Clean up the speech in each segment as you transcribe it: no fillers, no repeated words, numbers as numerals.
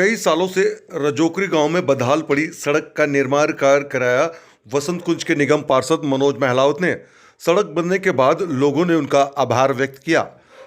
कई सालों से रजोकरी गांव में बदहाल पड़ी सड़क का निर्माण कार्य कराया वसंत कुंज के निगम पार्षद मनोज महलावत ने। सड़क बनने के बाद लोगों ने उनका आभार व्यक्त किया।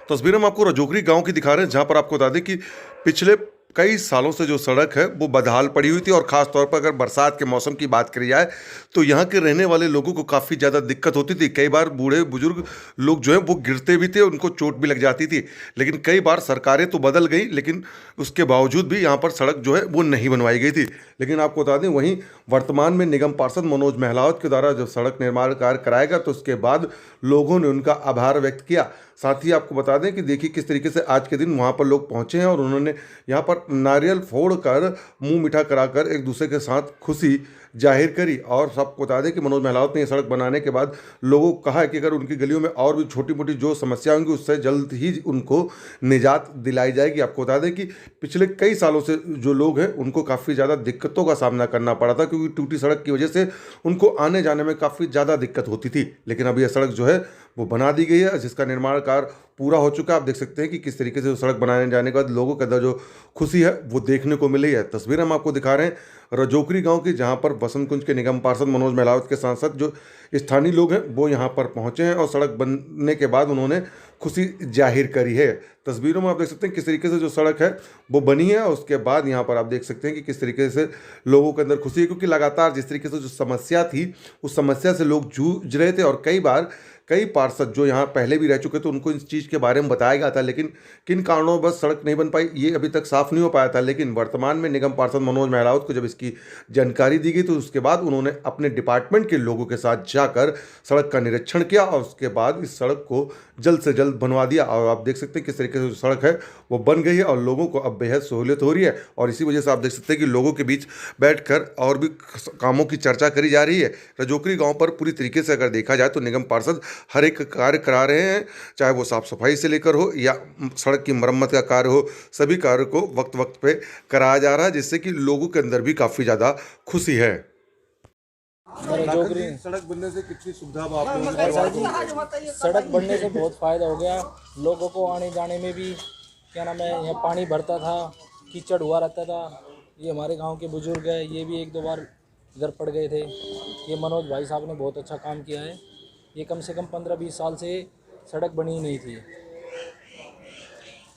तस्वीर हम आपको रजोकरी गांव की दिखा रहे हैं, जहां पर आपको बता दें कि पिछले कई सालों से जो सड़क है वो बदहाल पड़ी हुई थी और ख़ास तौर पर अगर बरसात के मौसम की बात करी जाए तो यहाँ के रहने वाले लोगों को काफ़ी ज़्यादा दिक्कत होती थी। कई बार बूढ़े बुजुर्ग लोग जो है वो गिरते भी थे, उनको चोट भी लग जाती थी। लेकिन कई बार सरकारें तो बदल गई, लेकिन उसके बावजूद भी यहाँ पर सड़क जो है वो नहीं बनवाई गई थी। लेकिन आपको बता दें, वहीं वर्तमान में निगम पार्षद मनोज महलावत के द्वारा जब सड़क निर्माण कार्य कराया गया तो उसके बाद लोगों ने उनका आभार व्यक्त किया। साथ ही आपको बता दें कि देखिए किस तरीके से आज के दिन वहाँ पर लोग पहुँचे हैं और उन्होंने यहाँ पर नारियल फोड़कर मुंह मीठा कराकर एक दूसरे के साथ खुशी जाहिर करी। और सबको बता दें कि मनोज महलावत ने ये सड़क बनाने के बाद लोगों को कहा है कि अगर उनकी गलियों में और भी छोटी मोटी जो समस्या होंगी उससे जल्द ही उनको निजात दिलाई जाएगी। आपको बता दें कि पिछले कई सालों से जो लोग हैं उनको काफ़ी ज़्यादा दिक्कतों का सामना करना पड़ा था, क्योंकि टूटी सड़क की वजह से उनको आने जाने में काफ़ी ज़्यादा दिक्कत होती थी। लेकिन अब यह सड़क जो है वो बना दी गई है, जिसका निर्माण कार्य पूरा हो चुका है। आप देख सकते हैं कि किस तरीके से सड़क बनाने जाने के बाद लोगों के अंदर जो खुशी है वो देखने को मिली है। तस्वीर हम आपको दिखा रहे हैं रजोकरी गांव की, जहां पर बसंत कुंज के निगम पार्षद मनोज महलावत के सांसद जो स्थानीय लोग हैं वो यहां पर पहुंचे हैं और सड़क बनने के बाद उन्होंने खुशी जाहिर करी है। तस्वीरों में आप देख सकते हैं किस तरीके से जो सड़क है वो बनी है और उसके बाद यहाँ पर आप देख सकते हैं कि किस तरीके से लोगों के अंदर खुशी है, क्योंकि लगातार जिस तरीके से जो समस्या थी उस समस्या से लोग जूझ रहे थे। और कई बार कई पार्षद जो यहाँ पहले भी रह चुके थे उनको इस चीज़ के बारे में बताया गया था, लेकिन किन कारणों बस सड़क नहीं बन पाई ये अभी तक साफ नहीं हो पाया था। लेकिन वर्तमान में निगम पार्षद मनोज महलावत को जब इसकी जानकारी दी गई तो उसके बाद उन्होंने अपने डिपार्टमेंट के लोगों के साथ जाकर सड़क का निरीक्षण किया और उसके बाद इस सड़क को जल्द से जल्द बनवा दिया। और आप देख सकते हैं किस तरीके से जो सड़क है वो बन गई है और लोगों को अब बेहद सहूलियत हो रही है। और इसी वजह से आप देख सकते हैं कि लोगों के बीच बैठकर और भी कामों की चर्चा करी जा रही है। रजोकरी गांव पर पूरी तरीके से अगर देखा जाए तो निगम पार्षद हर एक कार्य करा रहे हैं, चाहे वो साफ सफाई से लेकर हो या सड़क की मरम्मत का कार्य हो, सभी कार्य को वक्त वक्त पे कराया जा रहा है, जिससे कि लोगों के अंदर भी काफ़ी ज़्यादा खुशी है। सड़क बनने से कितनी सुविधा अब आप लोगों को? सड़क बनने से बहुत फ़ायदा हो गया लोगों को, आने जाने में भी क्या नाम है, यहाँ पानी भरता था, कीचड़ हुआ रहता था। ये हमारे गांव के बुजुर्ग हैं, ये भी एक दो बार इधर पड़ गए थे। ये मनोज भाई साहब ने बहुत अच्छा काम किया है। ये कम से कम 15-20 साल से सड़क बनी नहीं थी।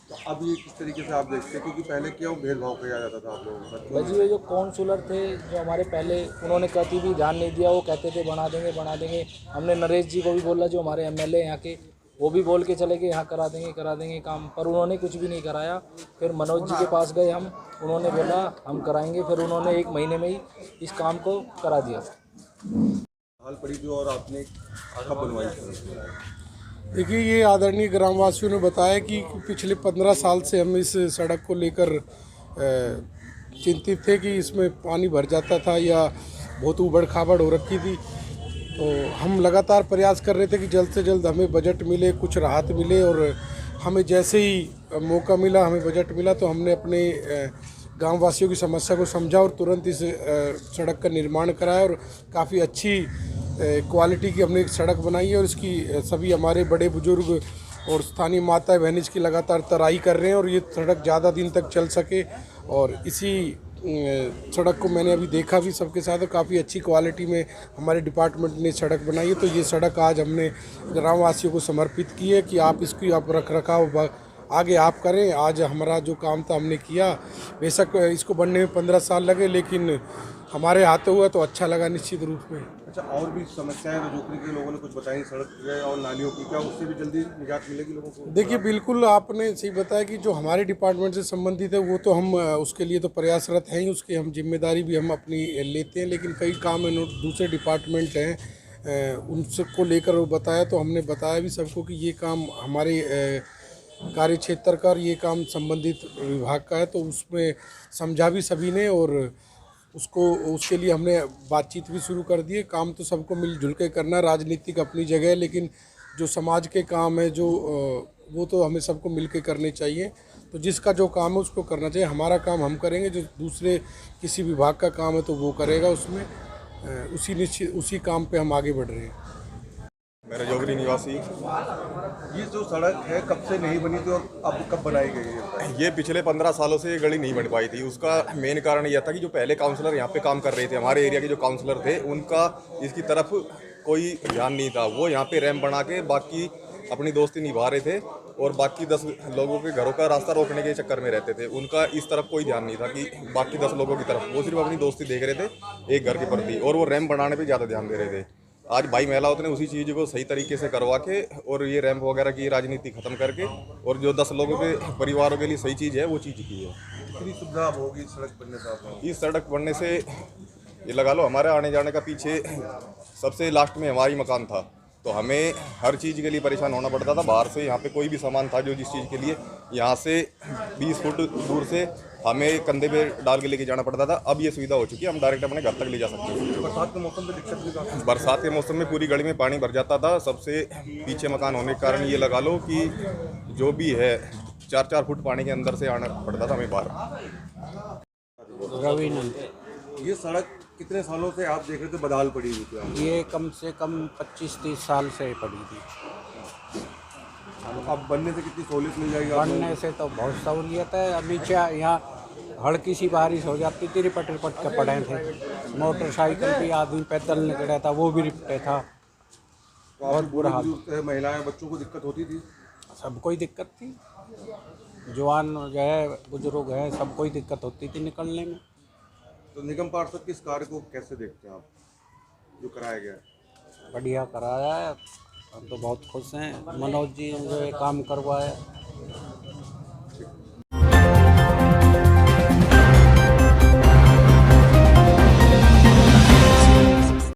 तो अब ये किस तरीके से आप देखते हैं, क्योंकि पहले क्यों भेदभाव किया जाता था आप लोगों के साथ? भाजी ये जो काउंसलर थे जो हमारे पहले, उन्होंने कभी भी ध्यान नहीं दिया। वो कहते थे बना देंगे बना देंगे। हमने नरेश जी को भी बोला जो हमारे एमएलए यहाँ के, वो भी बोल के चले गए यहाँ करा देंगे काम, पर उन्होंने कुछ भी नहीं कराया। फिर मनोज जी के पास गए हम, उन्होंने बोला हम कराएंगे, फिर उन्होंने 1 महीने में ही इस काम को करा दिया। हाल पड़ी जो और आपने कब बनवाई? देखिए, ये आदरणीय ग्रामवासियों ने बताया कि पिछले 15 साल से हम इस सड़क को लेकर चिंतित थे कि इसमें पानी भर जाता था या बहुत उबड़ खाबड़ हो रखी थी। तो हम लगातार प्रयास कर रहे थे कि जल्द से जल्द हमें बजट मिले, कुछ राहत मिले। और हमें जैसे ही मौका मिला, हमें बजट मिला, तो हमने अपने गाँव वासियों की समस्या को समझा और तुरंत इस सड़क का निर्माण कराया और काफ़ी अच्छी क्वालिटी की हमने एक सड़क बनाई है। और इसकी सभी हमारे बड़े बुजुर्ग और स्थानीय माता बहन इसकी लगातार तराई कर रहे हैं और ये सड़क ज़्यादा दिन तक चल सके। और इसी सड़क को मैंने अभी देखा भी सबके साथ, और काफ़ी अच्छी क्वालिटी में हमारे डिपार्टमेंट ने सड़क बनाई है। तो ये सड़क आज हमने ग्रामवासियों को समर्पित की है कि आप इसकी आप रख रखाव आगे आप करें। आज हमारा जो काम था हमने किया। बेशक इसको बनने में 15 साल लगे, लेकिन हमारे हाथ हुआ तो अच्छा लगा निश्चित रूप में। अच्छा, और भी समस्याएं रजोकरी के लोगों ने कुछ बताई सड़क और नालियों की, क्या उससे भी जल्दी निजात मिलेगी लोगों को? देखिए, बिल्कुल आपने सही बताया कि जो हमारे डिपार्टमेंट से संबंधित है वो तो हम उसके लिए तो प्रयासरत हैं ही, उसकी हम जिम्मेदारी भी हम अपनी लेते हैं। लेकिन कई काम दूसरे डिपार्टमेंट हैं उनको लेकर वो बताया, तो हमने बताया भी सबको कि ये काम हमारे कार्य क्षेत्र का और ये काम संबंधित विभाग का है। तो उसमें समझा भी सभी ने और उसके लिए हमने बातचीत भी शुरू कर दी है। काम तो सबको मिलजुल के करना, राजनीतिक अपनी जगह है, लेकिन जो समाज के काम है जो वो तो हमें सबको मिल के करने चाहिए। तो जिसका जो काम है उसको करना चाहिए। हमारा काम हम करेंगे, जो दूसरे किसी विभाग का काम है तो वो करेगा। उसमें उसी काम पे हम आगे बढ़ रहे हैं। मेरा जोगरी निवासी। ये जो सड़क है कब से नहीं बनी थी और अब कब बनाई गई है? ये पिछले 15 सालों से ये गली नहीं बन पाई थी। उसका मेन कारण यह था कि जो पहले काउंसलर यहाँ पे काम कर रहे थे, हमारे एरिया के जो काउंसलर थे, उनका इसकी तरफ कोई ध्यान नहीं था। वो यहाँ पे रैंप बना के बाकी अपनी दोस्ती निभा रहे थे और बाकी 10 लोगों के घरों का रास्ता रोकने के चक्कर में रहते थे। उनका इस तरफ कोई ध्यान नहीं था कि बाकी 10 लोगों की तरफ, वो सिर्फ अपनी दोस्ती देख रहे थे एक घर के प्रति, और वो रैंप बनाने पर ज़्यादा ध्यान दे रहे थे। आज भाई महिलाओं ने उसी चीज़ को सही तरीके से करवा के और ये रैंप वगैरह की राजनीति खत्म करके और जो 10 लोगों के परिवारों के लिए सही चीज़ है वो चीज़ की है। कितनी सुविधा अब होगी सड़क बनने से आप? इस सड़क बनने से ये लगा लो हमारे आने जाने का पीछे सबसे लास्ट में हमारी मकान था, तो हमें हर चीज़ के लिए परेशान होना पड़ता था। बाहर से यहाँ पे कोई भी सामान था जो जिस चीज़ के लिए, यहाँ से 20 फुट दूर से हमें कंधे पे डाल के लेके जाना पड़ता था। अब ये सुविधा हो चुकी है, हम डायरेक्ट अपने घर तक ले जा सकते हैं। बरसात के मौसम में दिक्कत नहीं था? बरसात के मौसम में पूरी गली में पानी भर जाता था। सबसे पीछे मकान होने के कारण ये लगा लो कि जो भी है 4-4 फुट पानी के अंदर से आना पड़ता था हमें बाहर। रविनंद। ये सड़क कितने सालों से आप देख रहे थे बदहाल पड़ी हुई थी? ये कम से कम 25-30 साल से पड़ी थी। अब बनने से कितनी सहूलियत मिल जाएगी आपको? बनने से तो बहुत सहूलियत है। अभी यहाँ हल्की सी बारिश हो जाती थी, रिपट रिपट के पड़े थे। मोटरसाइकिल पे आदमी पैदल निकला था, वो भी रिपटे था। बहुत बुरा हाल। महिलाएं बच्चों को दिक्कत होती थी? सबको ही दिक्कत थी, जवान जो है बुजुर्ग है सबको ही दिक्कत होती थी निकलने में। तो निगम पार्षद के इस कार्य को कैसे देखते हैं आप, जो कराया गया है? बढ़िया कराया है, हम तो बहुत खुश हैं। मनोज जी ने जो ये काम करवाया